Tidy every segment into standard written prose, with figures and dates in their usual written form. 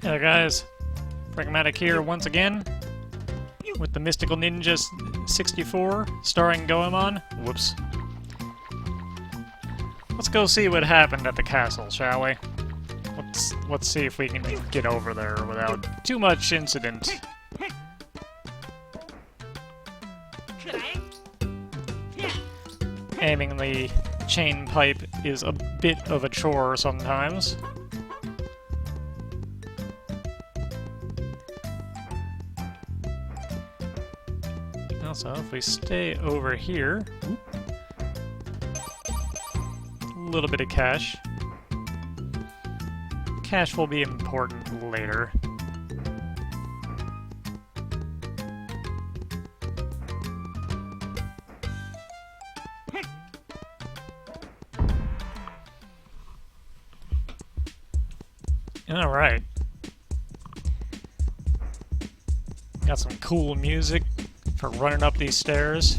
Hey guys, Frankomatic here once again with the Mystical Ninja 64 starring Goemon. Whoops. Let's go see what happened at the castle, shall we? Let's see if we can get over there without too much incident. Aiming the chain pipe is a bit of a chore sometimes. Also, if we stay over here, a little bit of cash. Cash will be important later. Alright. Got some cool music for running up these stairs.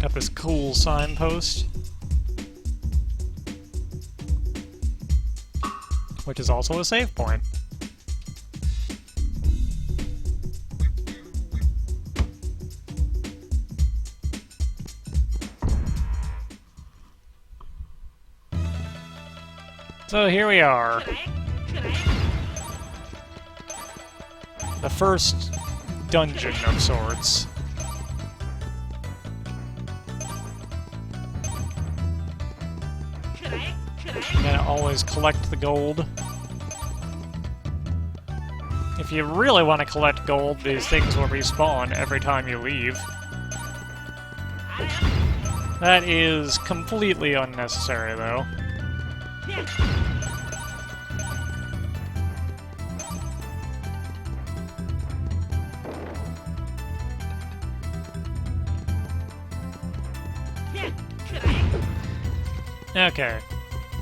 Got this cool signpost, which is also a save point. So here we are. The first dungeon of sorts. You gotta always collect the gold. If you really want to collect gold, these things will respawn every time you leave. That is completely unnecessary, though. Okay,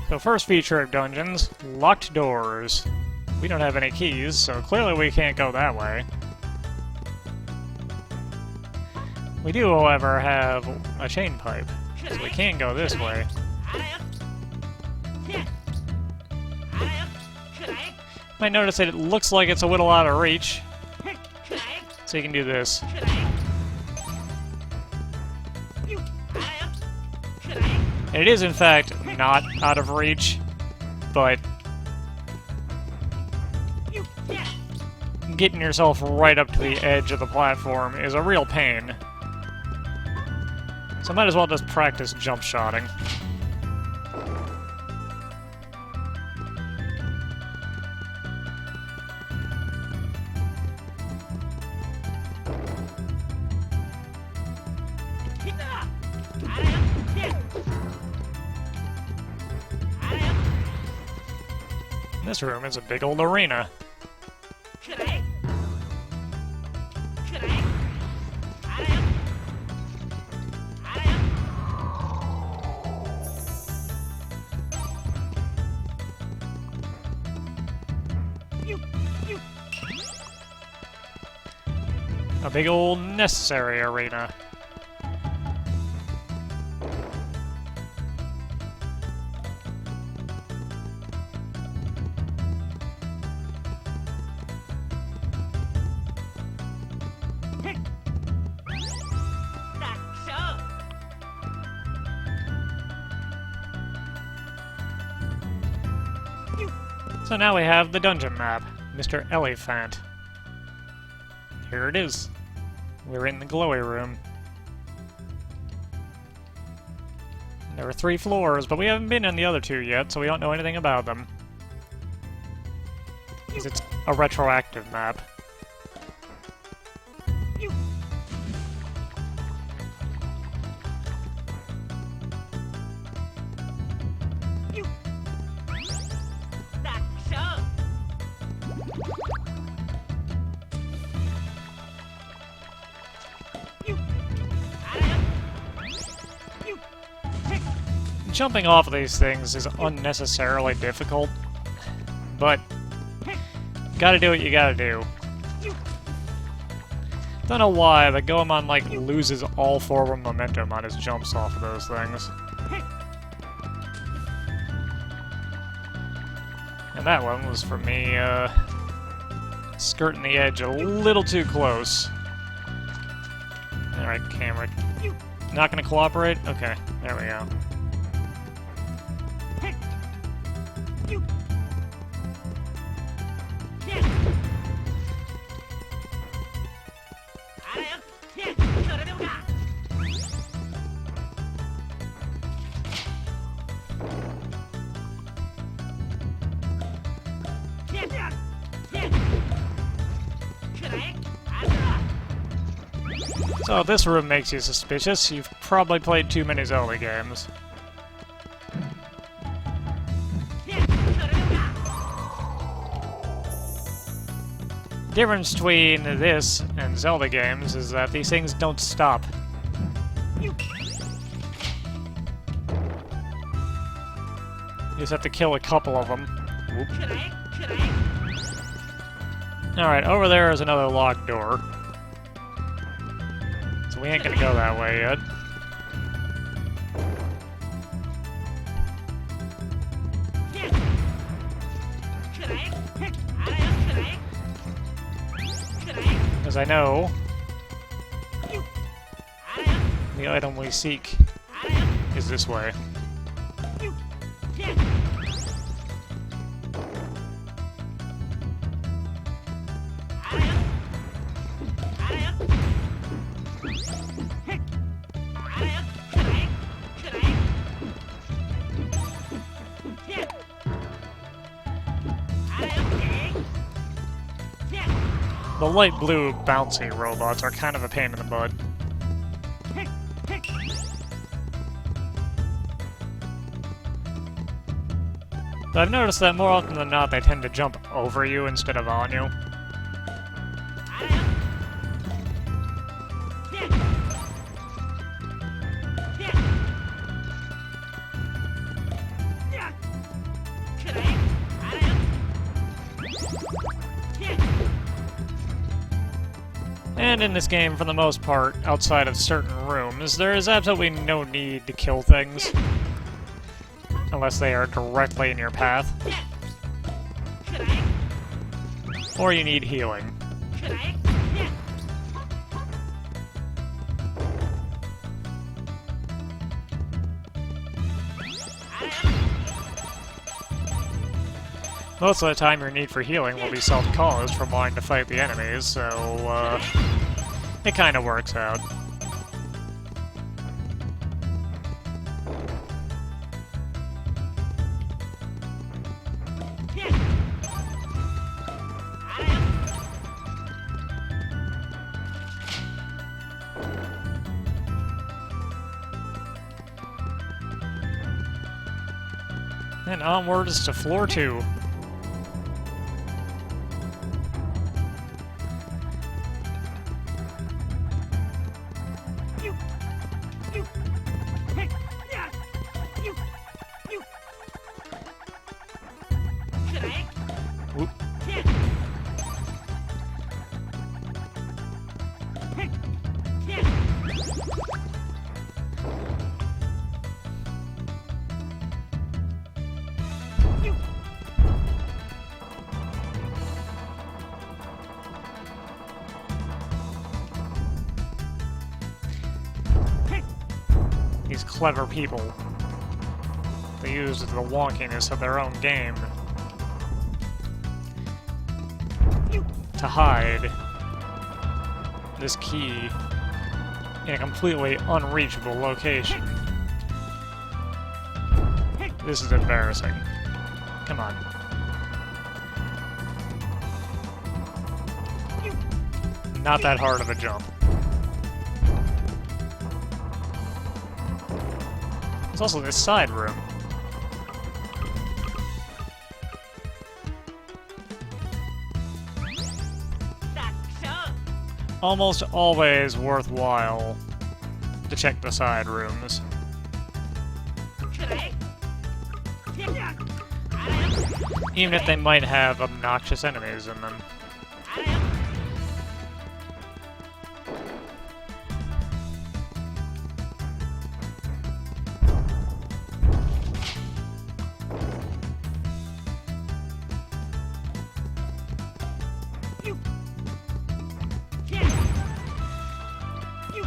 so first feature of dungeons, locked doors. We don't have any keys, so clearly we can't go that way. We do, however, have a chain pipe, so we can go this way. Might notice that it looks like it's a little out of reach, so you can do this. It is, in fact, not out of reach, but getting yourself right up to the edge of the platform is a real pain. So might as well just practice jump shotting. This room is a big old arena. A big old necessary arena. So now we have the dungeon map, Mr. Elephant. Here it is. We're in the glowy room. There are 3 floors, but we haven't been in the other 2 yet, so we don't know anything about them. Because it's a retroactive map. Jumping off of these things is unnecessarily difficult, but Gotta do what you gotta do. Don't know why, but Goemon, like, loses all forward momentum on his jumps off of those things. And that one was for me, skirting the edge a little too close. Alright, camera. Not gonna cooperate? Okay, there we go. So if this room makes you suspicious, you've probably played too many Zelda games. The difference between this and Zelda games is that these things don't stop. You just have to kill a couple of them. Alright, over there is another locked door. So we ain't gonna go that way yet. Because I know the item we seek is this way. The light blue bouncy robots are kind of a pain in the butt. But I've noticed that more often than not they tend to jump over you instead of on you. And in this game, for the most part, outside of certain rooms, there is absolutely no need to kill things. Unless they are directly in your path. Or you need healing. Most of the time your need for healing will be self-caused from wanting to fight the enemies, so, it kinda works out. And onwards to floor 2. Whoop. These clever people. They use the wonkiness of their own game to hide this key in a completely unreachable location. This is embarrassing. Come on. Not that hard of a jump. There's also this side room. Almost always worthwhile to check the side rooms. Even if they might have obnoxious enemies in them.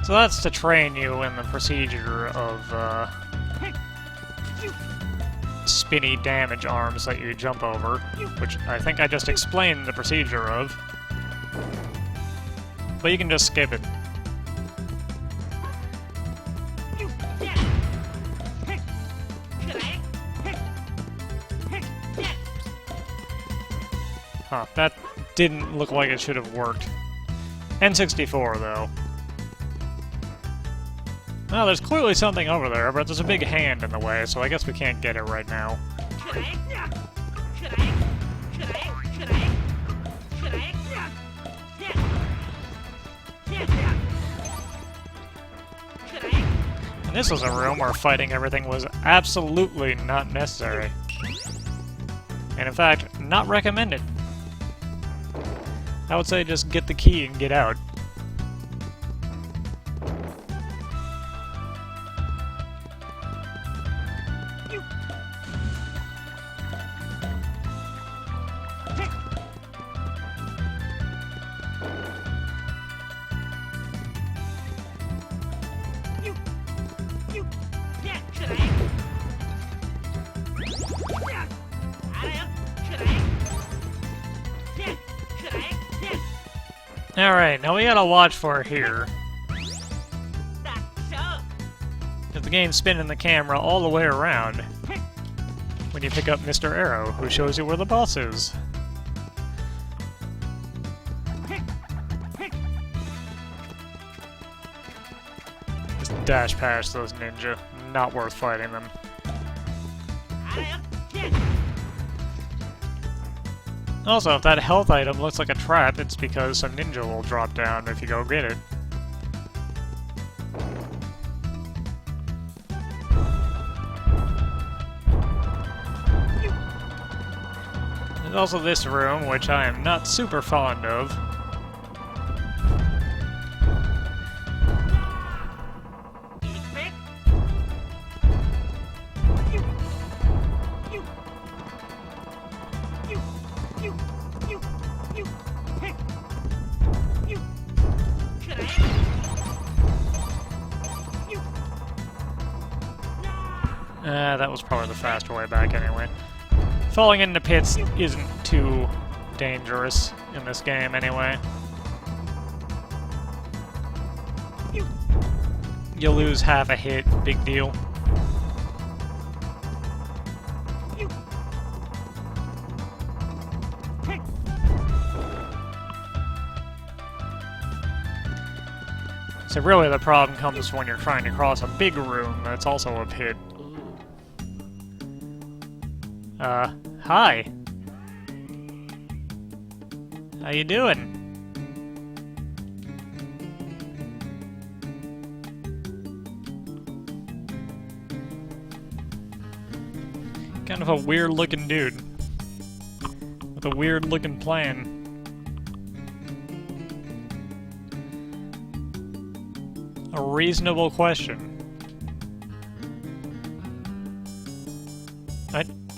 So that's to train you in the procedure of, spinny damage arms that you jump over, which I think I just explained the procedure of. But you can just skip it. Huh, that didn't look like it should have worked. N64, though. Well, there's clearly something over there, but there's a big hand in the way, so I guess we can't get it right now. And this was a room where fighting everything was absolutely not necessary. And in fact, not recommended. I would say just get the key and get out. Alright, now we gotta watch for it here. If the game's spinning the camera all the way around when you pick up Mr. Arrow, who shows you where the boss is. Just dash past those ninja. Not worth fighting them. Also, if that health item looks like a trap, it's because some ninja will drop down if you go get it. There's also this room, which I am not super fond of. That was probably the faster way back anyway. Falling into pits isn't too dangerous in this game anyway. You'll lose half a hit, big deal. So really the problem comes when you're trying to cross a big room that's also a pit. Hi. How you doing? Kind of a weird-looking dude. With a weird-looking plan. A reasonable question.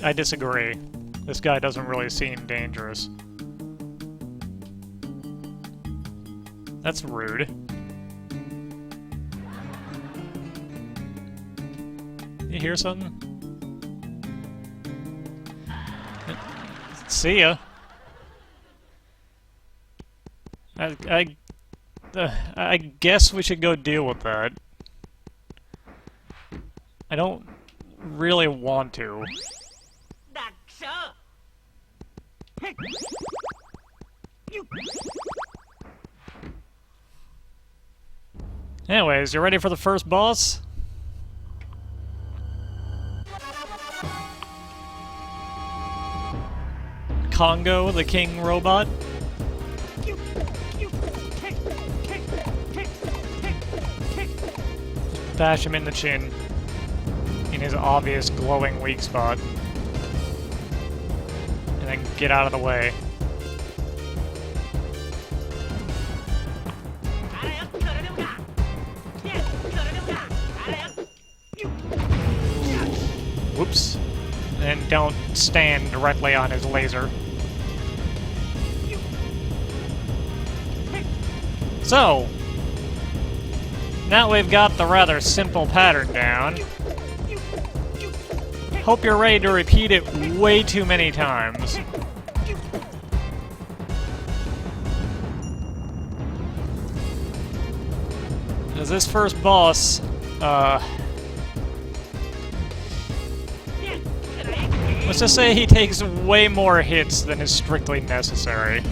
I disagree. This guy doesn't really seem dangerous. That's rude. You hear something? See ya. I guess we should go deal with that. I don't really want to. Anyways, you ready for the first boss? Congo, the king robot? Bash him in the chin. In his obvious glowing weak spot. And then get out of the way. Whoops. And don't stand directly on his laser. So, now we've got the rather simple pattern down. Hope you're ready to repeat it way too many times. As this first boss, let's just say he takes way more hits than is strictly necessary.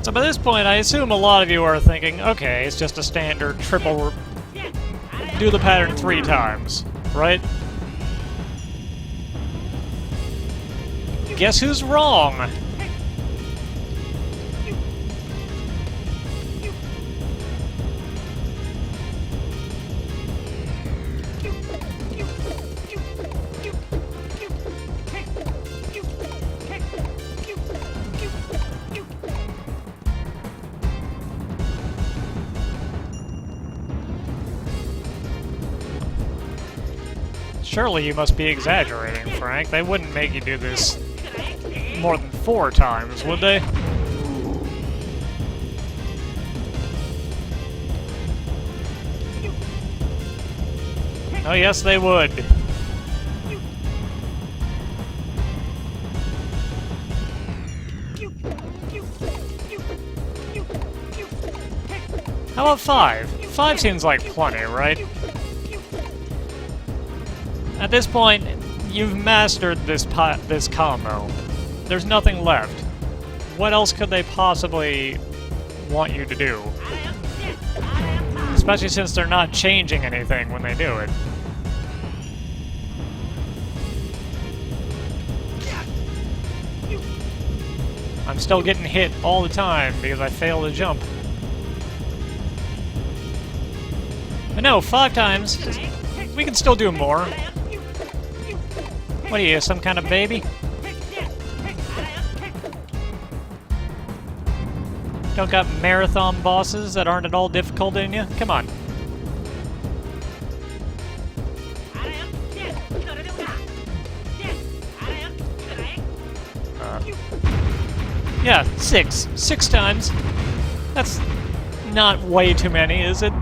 So by this point, I assume a lot of you are thinking, okay, it's just a standard triple... do the pattern 3 times, right? Guess who's wrong? Surely you must be exaggerating, Frank. They wouldn't make you do this more than 4 times, would they? Oh yes, they would. How about 5? 5 seems like plenty, right? At this point, you've mastered this combo. There's nothing left. What else could they possibly want you to do? Especially since they're not changing anything when they do it. I'm still getting hit all the time because I fail to jump. But no, 5 times. We can still do more. What are you, some kind of baby? Don't got marathon bosses that aren't at all difficult in you? Come on. Yeah, 6. 6 times. That's not way too many, is it?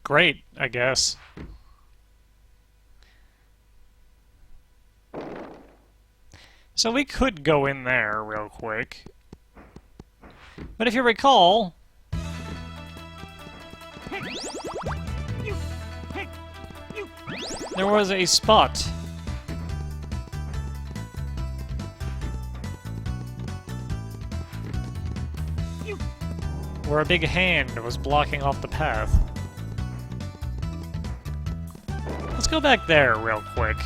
Great, I guess. So we could go in there real quick. But if you recall... there was a spot where a big hand was blocking off the path. Let's go back there real quick.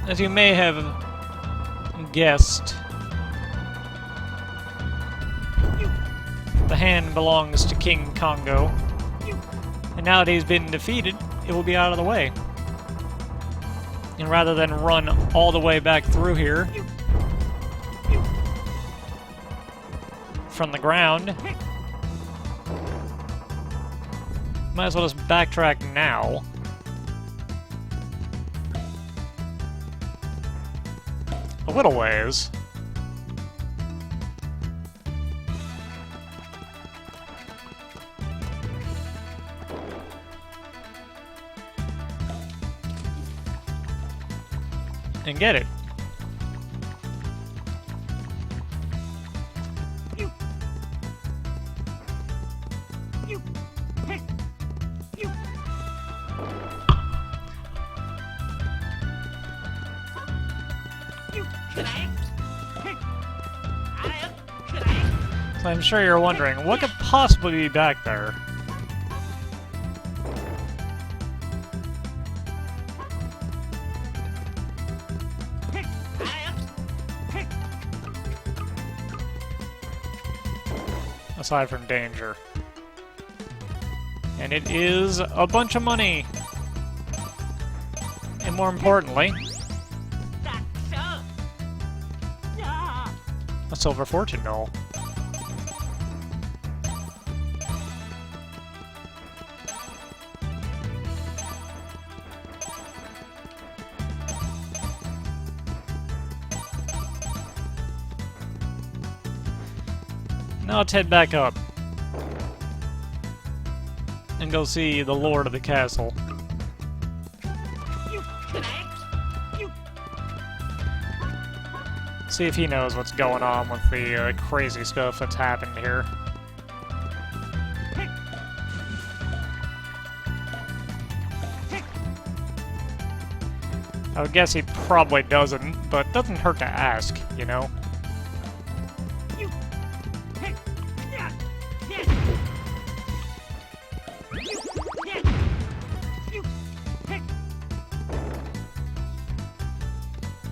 As you may have guessed, the hand belongs to King Congo. And now that he's been defeated, it will be out of the way. And rather than run all the way back through here from the ground, might as well just backtrack now. A little ways. And get it. I'm sure you're wondering, what could possibly be back there? Aside from danger. And it is a bunch of money! And more importantly, a silver fortune doll. Now let's head back up and go see the Lord of the Castle. See if he knows what's going on with the crazy stuff that's happened here. I would guess he probably doesn't, but doesn't hurt to ask, you know?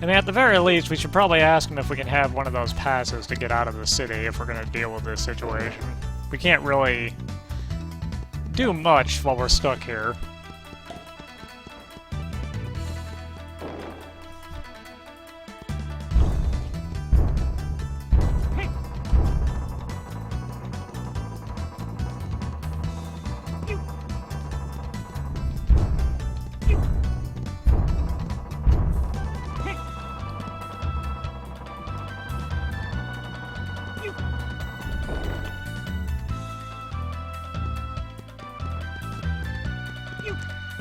I mean, at the very least, we should probably ask him if we can have one of those passes to get out of the city if we're going to deal with this situation. We can't really do much while we're stuck here.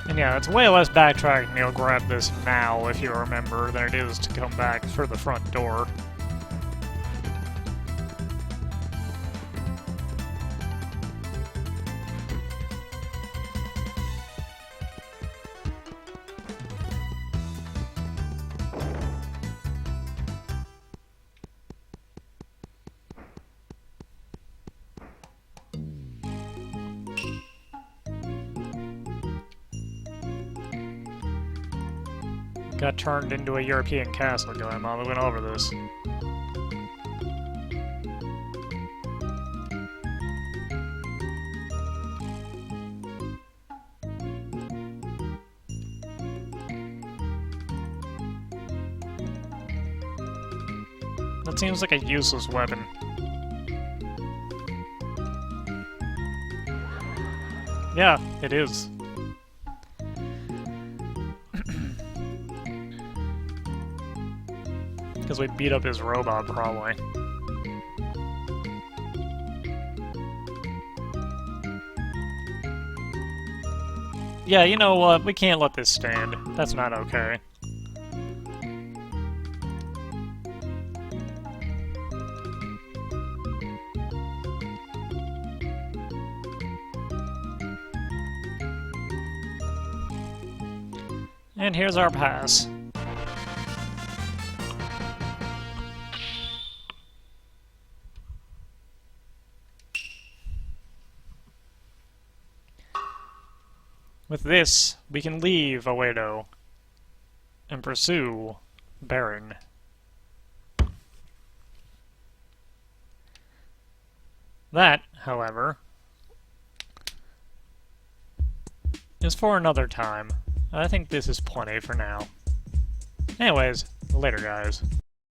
And yeah, it's way less backtracking to grab this now, if you remember, than it is to come back through the front door. Got turned into a European castle, Goemon. We went over this. That seems like a useless weapon. Yeah, it is. Because we beat up his robot, probably. Yeah, you know what? We can't let this stand. That's not okay. And here's our pass. With this, we can leave Oedo and pursue Baron. That, however, is for another time. I think this is plenty for now. Anyways, later guys.